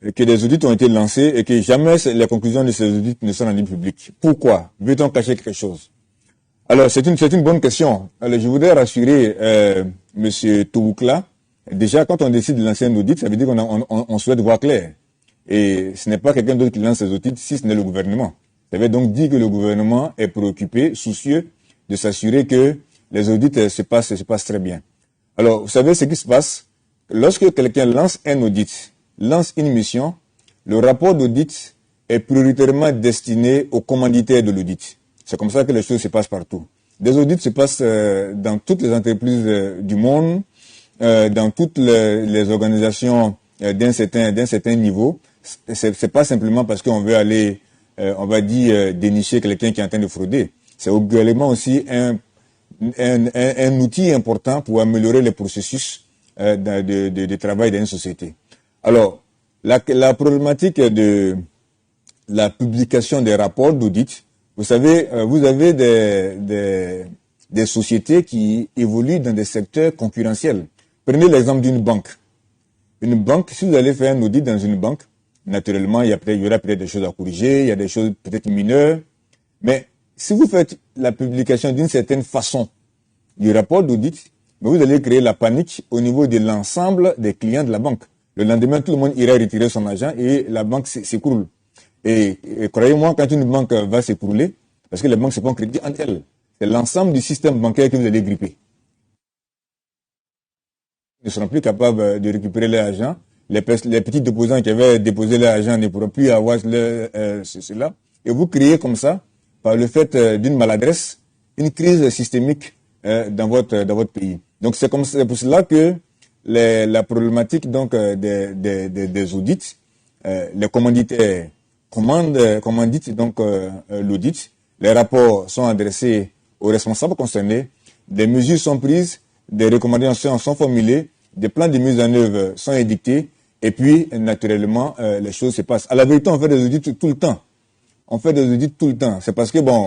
que des audits ont été lancés et que jamais les conclusions de ces audits ne sont rendues publiques. Pourquoi? Veut-on cacher quelque chose? Alors, c'est une bonne question. Alors, je voudrais rassurer Monsieur Touboukla. Déjà, quand on décide de lancer un audit, ça veut dire qu'on souhaite voir clair. Et ce n'est pas quelqu'un d'autre qui lance ces audits, si ce n'est le gouvernement. Ça veut donc dire que le gouvernement est préoccupé, soucieux de s'assurer que les audits se passent très bien. Alors, vous savez ce qui se passe? Lorsque quelqu'un lance un audit, lance une mission, le rapport d'audit est prioritairement destiné aux commanditaires de l'audit. C'est comme ça que les choses se passent partout. Des audits se passent dans toutes les entreprises du monde, dans toutes les organisations d'un certain niveau. C'est pas simplement parce qu'on veut aller, on va dire, dénicher quelqu'un qui est en train de frauder. C'est également aussi un outil important pour améliorer les processus de travail dans une société. Alors, la problématique de la publication des rapports d'audit, vous savez, vous avez des sociétés qui évoluent dans des secteurs concurrentiels. Prenez l'exemple d'une banque. Une banque, si vous allez faire un audit dans une banque, naturellement, il y aura peut-être des choses à corriger, il y a des choses peut-être mineures, mais si vous faites la publication d'une certaine façon du rapport d'audit, vous allez créer la panique au niveau de l'ensemble des clients de la banque. Le lendemain, tout le monde ira retirer son argent et la banque s'écroule. Et croyez-moi, quand une banque va s'écrouler, parce que les banques se font crédit entre elles, c'est l'ensemble du système bancaire que vous allez gripper. Ils ne seront plus capables de récupérer leur argent. Les petits déposants qui avaient déposé leur argent ne pourront plus avoir cela. Et vous créez comme ça, par le fait d'une maladresse, une crise systémique dans votre pays. Donc c'est pour cela que la problématique donc des audits, les commanditaires commanditent donc l'audit, les rapports sont adressés aux responsables concernés, des mesures sont prises, des recommandations sont formulées, des plans de mise en œuvre sont édictés, et puis naturellement les choses se passent. À la vérité, on fait des audits tout le temps. On fait des audits tout le temps. C'est parce que bon.